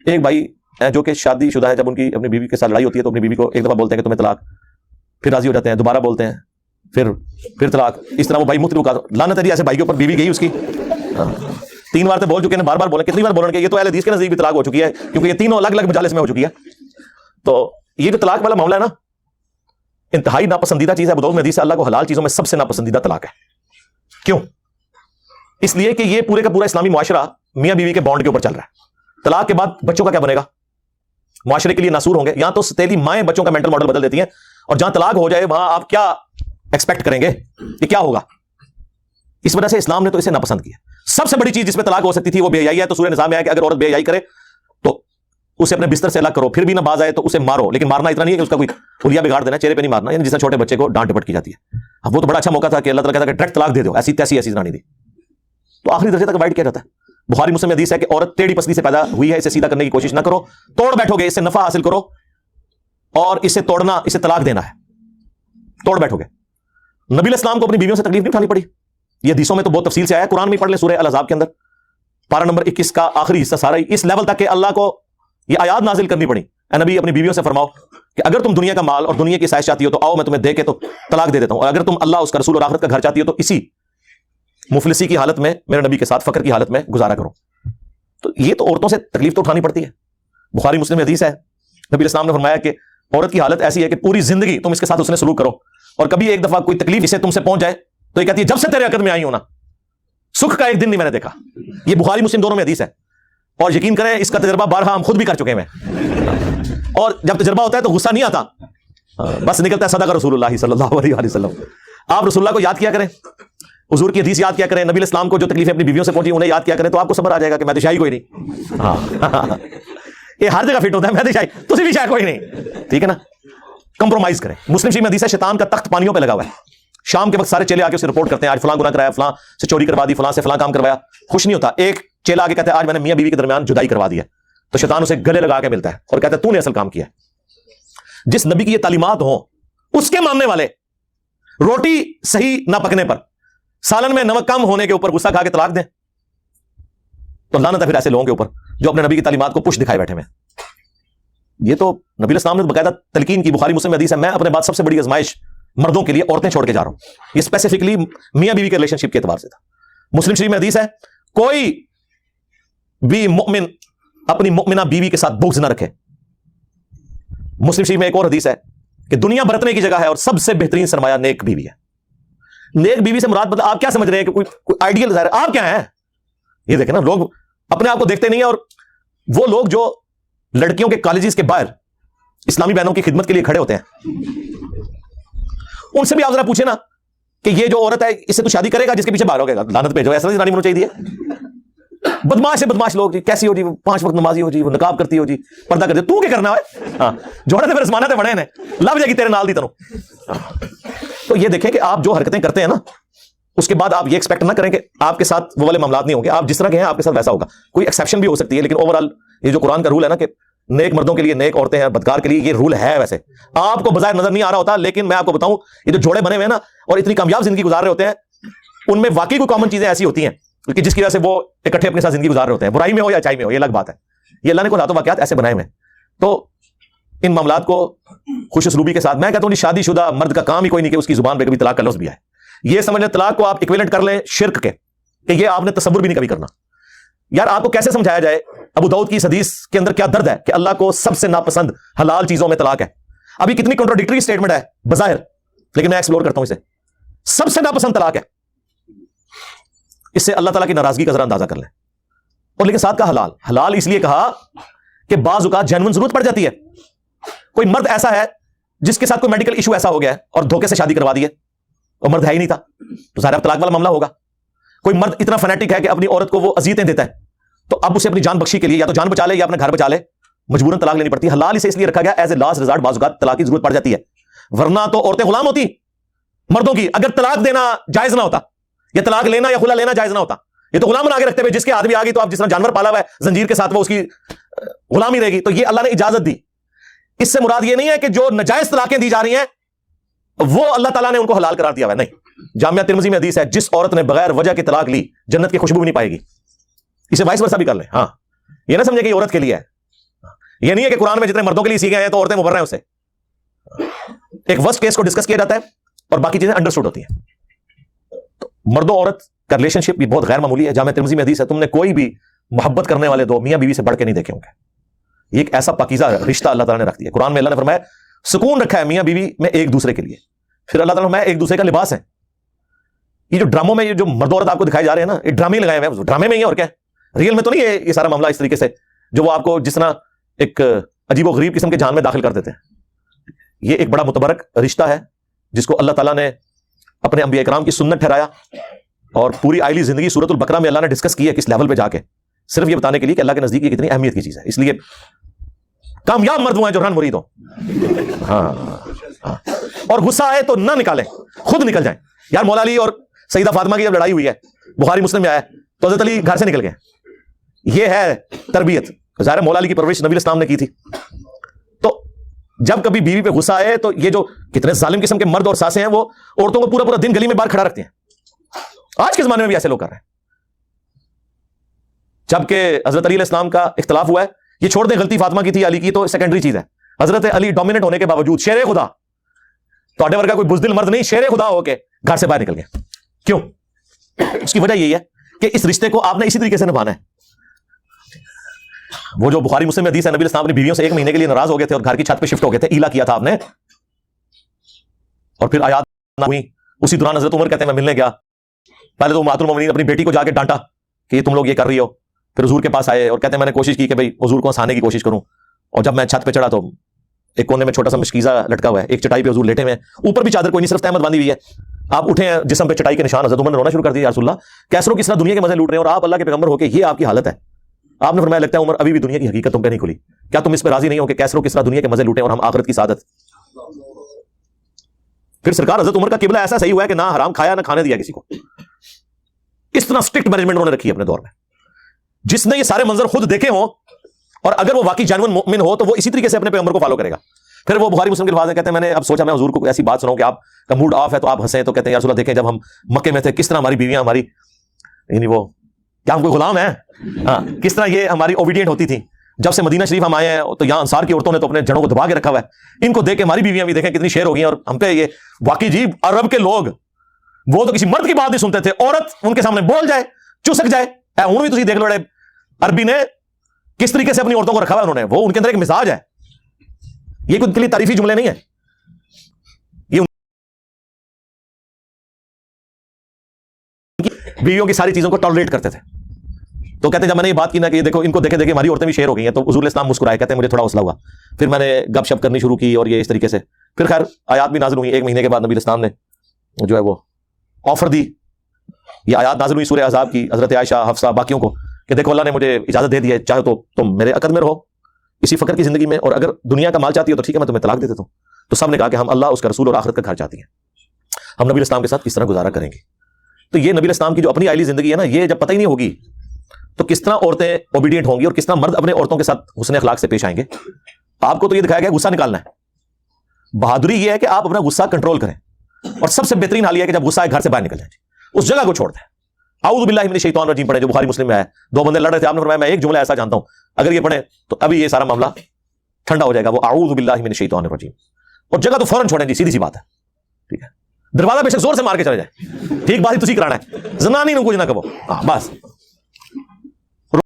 ایک بھائی جو کہ شادی شدہ ہے، جب ان کی اپنی بیوی کے ساتھ لڑائی ہوتی ہے تو اپنی بیوی کو ایک دفعہ بولتے ہیں کہ تمہیں طلاق، پھر راضی ہو جاتے ہیں، دوبارہ بولتے ہیں، پھر طلاق. اس طرح وہ بھائی مختلف لعنت ہے ایسے بھائی کے اوپر. بیوی گئی اس کی 3 بار تو بول چکے ہیں، بار بار بولیں، کتنی بار بولیں گے؟ یہ تو اہل حدیث کے نزدیک بھی طلاق ہو چکی ہے، کیونکہ یہ تینوں الگ الگ مجالس میں ہو چکی ہے. تو یہ جو طلاق والا معاملہ ہے نا، انتہائی ناپسندیدہ چیز ہے. ابو داؤد میں حدیث ہے اللہ کو حلال چیزوں میں سب سے ناپسندیدہ طلاق ہے. کیوں؟ اس لیے کہ یہ پورے کا پورا اسلامی معاشرہ میاں بیوی کے بانڈ کے اوپر چل رہا ہے. طلاق کے بعد بچوں کا کیا بنے گا؟ معاشرے کے لیے ناسور ہوں گے. یہاں تو ستیلی مائیں بچوں کا مینٹل ماڈل بدل دیتی ہیں، اور جہاں طلاق ہو جائے وہاں آپ کیا ایکسپیکٹ کریں گے کہ کیا ہوگا؟ اس وجہ سے اسلام نے تو اسے ناپسند کیا. سب سے بڑی چیز جس میں طلاق ہو سکتی تھی وہ بے حیائی ہے. تو سورہ نساء میں ہے کہ اگر عورت بے حیائی کرے تو اسے اپنے بستر سے الگ کرو، پھر بھی نہ باز آئے تو اسے مارو. لیکن مارنا اتنا نہیں ہے کہ اس کا کوئی حلیہ بگاڑ دینا، چہرے پہ نہیں مارنا، یعنی جس طرح چھوٹے بچے کو ڈانٹ ڈپٹ کی جاتی ہے. اب وہ تو بڑا اچھا موقع تھا کہ اللہ تعالیٰ کہتا ہے کہ ڈائریکٹ طلاق دے دو، ایسی تیسی ایسی زنانی دی. تو آخری درجے تک اوائڈ کیا جاتا ہے. بخاری مسلم میں حدیث ہے کہ عورت ٹیڑھی پسلی سے پیدا ہوئی ہے، اسے سیدھا کرنے کی کوشش نہ کرو، توڑ بیٹھو گے، اس سے نفع حاصل کرو، اور اسے توڑنا، اسے طلاق دینا ہے، توڑ بیٹھو گے. نبی علیہ السلام کو اپنی بیویوں سے تکلیف نہیں اٹھانی پڑی. یہ حدیثوں میں تو بہت تفصیل سے آیا ہے. قرآن میں پڑھ لیں سورہ الاحزاب کے اندر پارہ نمبر 21 کا آخری حصہ سارا اس لیول تک کہ اللہ کو یہ آیات نازل کرنی پڑی، اے نبی اپنی بیویوں سے فرماؤ کہ اگر تم دنیا کا مال اور دنیا کی عیش چاہتی ہو تو آؤ میں تمہیں دے کے تو طلاق دے دیتا ہوں، اور اگر تم اللہ، اس کا رسول اور آخرت کا گھر چاہتی ہو تو اسی مفلسی کی حالت میں میرے نبی کے ساتھ فقر کی حالت میں گزارا کرو. تو یہ تو عورتوں سے تکلیف تو اٹھانی پڑتی ہے. بخاری مسلم میں حدیث ہے نبی علیہ السلام نے فرمایا کہ عورت کی حالت ایسی ہے کہ پوری زندگی تم اس کے ساتھ اس نے سلوک کرو، اور کبھی ایک دفعہ کوئی تکلیف اسے تم سے پہنچ جائے تو یہ کہتی ہے جب سے تیرے عقد میں آئی ہوں نا سکھ کا ایک دن نہیں میں نے دیکھا. یہ بخاری مسلم دونوں میں حدیث ہے، اور یقین کریں اس کا تجربہ بارہا ہم خود بھی کر چکے ہیں. اور جب تجربہ ہوتا ہے تو غصہ نہیں آتا، بس نکلتا ہے صدق رسول اللہ صلی اللہ علیہ وسلم. آپ رسول اللہ کو یاد کیا کریں، حضور کی حدیث یاد کیا کریں، نبی علیہ السلام کو جو تکلیفیں اپنی بیویوں سے پہنچی انہیں یاد کیا کریں، تو آپ کو صبر آ جائے گا کہ میں تو شاہی کوئی نہیں. ہاں یہ ہر جگہ فٹ ہوتا ہے، میں تو شاہی، تجھے بھی شاہی کوئی نہیں. ٹھیک ہے نا، کمپرومائز کریں. مسلم شریف میں حدیث ہے شیطان کا تخت پانیوں پہ لگا ہوا ہے. شام کے وقت سارے چیلے آ کے اسے رپورٹ کرتے ہیں، آج فلاں گناہ کرایا، فلاں سے چوری کروا دی، فلاں سے فلاں کام کروایا. خوش نہیں ہوتا. ایک چیلا آگے کہتا ہے آج میں نے میاں بیوی کے درمیان جدائی کروا دی ہے، تو شیطان اسے گلے لگا کے ملتا ہے اور کہتا ہے تو نے اصل کام کیا ہے. جس نبی کی یہ تعلیمات ہوں اس کے ماننے والے روٹی صحیح نہ پکنے پر، سالن میں نمک کم ہونے کے اوپر غصہ کھا کے طلاق دیں تو لعنت ہے پھر ایسے لوگوں کے اوپر جو اپنے نبی کی تعلیمات کو پش دکھائے بیٹھے ہیں. یہ تو نبی علیہ السلام نے باقاعدہ تلقین کی. بخاری مسلم میں حدیث ہے میں اپنے بعد سب سے بڑی آزمائش مردوں کے لیے عورتیں چھوڑ کے جا رہا ہوں. یہ اسپیسیفکلی میاں بیوی کے ریلیشن شپ کے اعتبار سے تھا. مسلم شریف میں حدیث ہے کوئی بھی مؤمن اپنی مؤمنہ بیوی کے ساتھ بغض نہ رکھے. مسلم شریف میں ایک اور حدیث ہے کہ دنیا برتنے کی جگہ ہے اور سب سے بہترین سرمایہ نیک بیوی ہے. نیک بیوی سے مراد آپ کیا سمجھ رہے ہیں کہ کوئی آئیڈیل ظاہر آپ کیا ہیں؟ یہ دیکھیں نا، لوگ اپنے آپ کو دیکھتے نہیں ہیں. اور وہ لوگ جو لڑکیوں کے کالجز کے باہر اسلامی بہنوں کی خدمت کے لیے کھڑے ہوتے ہیں ان سے بھی آپ ذرا پوچھیں نا کہ یہ جو عورت ہے اس سے تو شادی کرے گا جس کے پیچھے باہر ہوگا، لعنت بھیجو، ایسا زنانی ہونا چاہیے. بدماش سے بدماش لوگ جی، کیسی ہو جی، 5 وقت نمازی ہو جی، وہ نقاب کرتی ہو جی، پردہ کرتی، تو کیا کرنا ہے؟ ہاں جوڑے تے پھر زمانہ تے بڑے نے لب جائے گی تیرے نال دی تنوں. تو یہ دیکھیں کہ آپ جو حرکتیں کرتے ہیں نا اس کے بعد آپ یہ ایکسپیکٹ نہ کریں کہ آپ کے ساتھ وہ والے معاملات نہیں ہوں گے. آپ جس طرح کے ہیں آپ کے ساتھ ویسا ہوگا. کوئی ایکسیپشن بھی ہو سکتی ہے لیکن اوور آل یہ جو قرآن کا رول ہے نا کہ نیک مردوں کے لیے نیک عورتیں ہیں، بدکار کے لیے یہ رول ہے. ویسے آپ کو بظاہر نظر نہیں آ رہا ہوتا لیکن میں آپ کو بتاؤں یہ جو جوڑے بنے ہوئے ہیں نا اور اتنی کامیاب زندگی گزار رہے ہوتے ہیں ان میں واقعی کوئی کامن چیزیں ایسی ہوتی ہیں کہ جس کی وجہ سے وہ اکٹھے اپنے ساتھ زندگی گزار رہے ہوتے ہیں، برائی میں ہو یا اچائی میں ہو، یہ الگ بات ہے. یہ اللہ نے کو ذات و واقعات ایسے بنائے ہوئے ہیں. تو ان معاملات کو خوش اسلوبی کے ساتھ، میں کہتا ہوں شادی شدہ مرد کا کام ہی کوئی نہیں کہ اس کی زبان پہ کبھی طلاق کا لفظ بھی آئے. یہ سمجھ لیں طلاق کو آپ ایکویلنٹ کر لیں شرک کے، کہ یہ آپ نے تصور بھی نہیں کبھی کرنا. یار آپ کو کیسے سمجھایا جائے ابو داؤد کی اس حدیث کے اندر کیا درد ہے کہ اللہ کو سب سے ناپسند حلال چیزوں میں طلاق ہے. ابھی کتنی کنٹراڈکٹری سٹیٹمنٹ ہے بظاہر، لیکن میں ایکسپلور کرتا ہوں اسے. سب سے ناپسند طلاق ہے، اس سے اللہ تعالیٰ کی ناراضگی کا ذرا اندازہ کر لیں. اور لیکن ساتھ کا حلال، حلال اس لیے کہا کہ بعض اوقات جینوئن ضرورت پڑ جاتی ہے. کوئی مرد ایسا ہے جس کے ساتھ کوئی میڈیکل ایشو ایسا ہو گیا ہے اور دھوکے سے شادی کروا دی ہے اور مرد ہے ہی نہیں تھا تو ظاہر طلاق والا معاملہ ہوگا. کوئی مرد اتنا فنیٹک ہے کہ اپنی عورت کو وہ اذیتیں دیتا ہے تو اب اسے اپنی جان بخشی کے لیے یا تو جان بچا لے یا اپنا گھر بچا لے، مجبوراً طلاق لینی پڑتی ہے. حلال اسے اس لیے رکھا گیا ایز اے لاسٹ ریزارٹ، بعض اوقات طلاق کی ضرورت پڑ جاتی ہے. ورنہ تو عورتیں غلام ہوتی مردوں کی. اگر طلاق دینا جائز نہ ہوتا یا طلاق لینا یا خلا لینا جائز نہ ہوتا، یہ تو غلام بنا کے رکھتے ہوئے جس کے ہاتھ بھی آ گئی تو آپ جس طرح جانور پالا ہوا ہے زنجیر کے ساتھ وہ اس کی غلامی رہے گی. تو یہ اللہ نے اجازت دی. اس سے مراد یہ نہیں ہے کہ جو نجائز طلاقیں دی جا رہی ہیں وہ اللہ تعالیٰ نے ان کو حلال قرار دیا ہوا ہے، نہیں. جامعہ ترمذی میں حدیث ہے جس عورت نے بغیر وجہ کے طلاق لی جنت کی خوشبو بھی نہیں پائے گی. اسے وائس ورثہ بھی کر لیں. ہاں یہ نہ سمجھے کہ یہ عورت کے لیے ہے، یہ نہیں ہے کہ قرآن میں جتنے مردوں کے لیے سیکھے ہیں تو عورتیں مبرر ہیں اسے. ایک ورسٹ کیس کو ڈسکس کیا جاتا ہے اور باقی چیزیں انڈرسٹوڈ ہوتی ہیں. تو مرد و عورت کا ریلیشن شپ بھی بہت غیر معمولی ہے. جامع ترمذی میں حدیث ہے, تم نے کوئی بھی محبت کرنے والے دو میاں بیوی سے بڑھ کے نہیں دیکھے ہوں گے. یہ ایک ایسا پاکیزہ رشتہ اللہ تعالیٰ نے رکھ دیا. قرآن میں اللہ نے فرمایا سکون رکھا ہے میاں بیوی میں ایک دوسرے کے لیے. پھر اللہ تعالیٰ نے فرمایا ایک دوسرے کا لباس ہے. یہ جو ڈراموں میں یہ جو مرد عورت آپ کو دکھائے جا رہے ہیں نا, یہ ڈرامے لگائے ہوئے ہیں, ڈرامے میں ہی ہے اور کیا, ریئل میں تو نہیں ہے یہ سارا معاملہ اس طریقے سے جو وہ آپ کو جس طرح ایک عجیب و غریب قسم کے جان میں داخل کر دیتے ہیں. یہ ایک بڑا متبرک رشتہ ہے جس کو اللہ تعالیٰ نے اپنے انبیاء اکرام کی سنت ٹھہرایا, اور پوری آئلی زندگی سورۃ البقرہ میں اللہ نے ڈسکس کی ہے کس لیول پہ جا کے, صرف یہ بتانے کے لیے کہ اللہ کے نزدیک یہ کتنی اہمیت کی چیز ہے. اس لیے کامیاب مرد وہ ہیں جو رن مرید ہوں. ہاں, اور غصہ آئے تو نہ نکالیں, خود نکل جائیں. یار مولا علی اور سیدہ فاطمہ کی جب لڑائی ہوئی ہے, بخاری مسلم میں آیا تو حضرت علی گھر سے نکل گئے. یہ ہے تربیت. ظاہر مولا علی کی پرورش نبی اسلام نے کی تھی. تو جب کبھی بیوی پہ غصہ آئے تو یہ جو کتنے ظالم قسم کے مرد اور ساسیں ہیں وہ عورتوں کو پورا پورا دن گلی میں باہر کھڑا رکھتے ہیں. آج کے زمانے میں بھی ایسے لوگ کر رہے ہیں. جبکہ حضرت علی علیہ السلام کا اختلاف ہوا ہے, یہ چھوڑ دیں غلطی فاطمہ کی تھی, علی کی تو سیکنڈری چیز ہے. حضرت علی ڈومیننٹ ہونے کے باوجود شیر خدا, تو ورگا کوئی بزدل مرد نہیں, شیر خدا ہو کے گھر سے باہر نکل گئے. کیوں؟ اس کی وجہ یہی ہے کہ اس رشتے کو آپ نے اسی طریقے سے نبھانا ہے. وہ جو بخاری مسلم میں حدیث ہے, نبی اسلام اپنی بیویوں سے 1 مہینے کے لیے ناراض ہو گئے تھے اور گھر کی چھت پہ شفٹ ہو گئے تھے, ایلا کیا تھا آپ نے, اور پھر آیات ہوئی. اسی دوران حضرت عمر کہتے ہیں میں ملنے گیا, پہلے تو امہات المومنین اپنی بیٹی کو جا کے ڈانٹا کہ یہ تم لوگ یہ کر رہی ہو. پھر حضور کے پاس آئے اور کہتے ہیں میں نے کوشش کی کہ بھائی حضور کو ہنسانے کی کوشش کروں, اور جب میں چھت پہ چڑھا تو ایک کونے میں چھوٹا سا مشکیزہ لٹکا ہوا ہے, ایک چٹائی پہ حضور لیٹے ہوئے ہیں, اوپر بھی چادر کوئی نہیں, صرف تہمت باندھی ہوئی ہے. آپ اٹھے ہیں جسم پہ چٹائی کے نشان, حضرت عمر نے رونا شروع کر دیا, یا رسول اللہ کیسروں کس طرح دنیا کے مزے لوٹ رہے ہیں اور آپ اللہ کے پیغمبر ہو کے یہ آپ کی حالت ہے. آپ نے فرمایا لگتا ہے عمر ابھی بھی دنیا کی حقیقت تم پہ نہیں کھلی, کیا تم اس پہ راضی نہیں ہو کہ کیسروں کس طرح دنیا کے مزے لوٹیں اور ہم آخرت کی سعادت. پھر سرکار حضرت عمر کا قبلہ ایسا صحیح ہوا ہے کہ نہ حرام کھایا نہ کھانے دیا کسی کو. اس طرح اسٹرکٹ مینجمنٹ انہوں نے رکھی ہے اپنے دور میں. جس نے یہ سارے منظر خود دیکھے ہوں اور اگر وہ واقعی جینوئن مومن ہو تو وہ اسی طریقے سے اپنے پیغمبر کو فالو کرے گا. پھر وہ بخاری مسلم کے الفاظ ہیں, کہتے ہیں میں نے اب سوچا میں حضور کو ایسی بات سناؤں کہ آپ کا موڈ آف ہے تو آپ ہنسیں, تو کہتے ہیں یا رسول اللہ دیکھیں جب ہم مکے میں تھے کس طرح ہماری بیویاں ہماری, یعنی وہ کیا ہم کوئی غلام ہیں, ہاں کس طرح یہ ہماری اوبیڈینٹ ہوتی تھی. جب سے مدینہ شریف ہم آئے ہیں تو یہاں انصار کی عورتوں نے تو اپنے جڑوں کو دبا کے رکھا ہوا ہے, ان کو دیکھ کے ہماری بیویاں بھی دیکھیں کتنی شیر ہو گئی ہیں. اور ہم پہ یہ واقعی جی عرب کے لوگ وہ تو کسی مرد کی بات نہیں سنتے تھے, عورت ان کے سامنے بول جائے چسک جائے. ہوں بھی تسی دیکھ لو عربی نے کس طریقے سے اپنی عورتوں کو رکھا ہوا ہے, انہوں نے, وہ ان کے اندر ایک مزاج ہے. یہ ان کے لیے تعریفی جملے نہیں ہیں, یہ بیویوں کی ساری چیزوں کو ٹالریٹ کرتے تھے. تو کہتے ہیں جب میں نے یہ بات کی نا کہ یہ دیکھو ان کو دیکھے دیکھے ہماری عورتیں بھی شیر ہو گئی ہیں, تو حضور اسلام مسکرائے, کہتے ہیں مجھے تھوڑا حوصلہ ہوا. پھر میں نے گپ شپ کرنی شروع کی اور یہ اس طریقے سے پھر خیر آیات بھی نازل ہوئی. 1 مہینے کے بعد نبی اسلام نے جو ہے وہ آفر دی. یہ آیات نازل ہوئی سورہ احزاب کی, حضرت عائشہ, حفصہ, باقیوں کو, کہ دیکھو اللہ نے مجھے اجازت دے دی ہے, چاہے تو تم میرے عقد میں رہو اسی فقر کی زندگی میں, اور اگر دنیا کا مال چاہتی ہو تو ٹھیک ہے میں تمہیں طلاق دے دیتا ہوں. تو سب نے کہا کہ ہم اللہ, اس کا رسول اور آخرت کا گھر چاہتی ہیں, ہم نبی اسلام کے ساتھ کس طرح گزارا کریں گے. تو یہ نبی اسلام کی جو اپنی آئلی زندگی ہے نا, یہ جب پتہ ہی نہیں ہوگی تو کس طرح عورتیں اوبیڈینٹ ہوں گی اور کس طرح مرد اپنے عورتوں کے ساتھ حسن اخلاق سے پیش آئیں گے. آپ کو تو یہ دکھایا گیا غصہ نکالنا ہے. بہادری یہ ہے کہ آپ اپنا غصہ کنٹرول کریں, اور سب سے بہترین حال یہ ہے کہ جب غصہ ہے گھر سے باہر نکل جائیں, اس جگہ کو چھوڑ دیں. اعوذ باللہ من الشیطان الرجیم پڑھیں جو بخاری مسلم میں ہے. 2 بندے لڑ رہے تھے, آپ نے فرمایا میں ایک جملہ ایسا جانتا ہوں اگر یہ پڑھیں تو ابھی یہ سارا معاملہ ٹھنڈا ہو جائے گا. وہ اعوذ باللہ من الشیطان الرجیم, اور جگہ تو فوراً چھوڑیں جی, سیدھی سی بات ہے. ٹھیک ہے, دروازہ بے شک زور سے مار کے چلے جائیں, ٹھیک بات ہی تسی کرانا ہے, زنانی نو کچھ نہ کہو, بس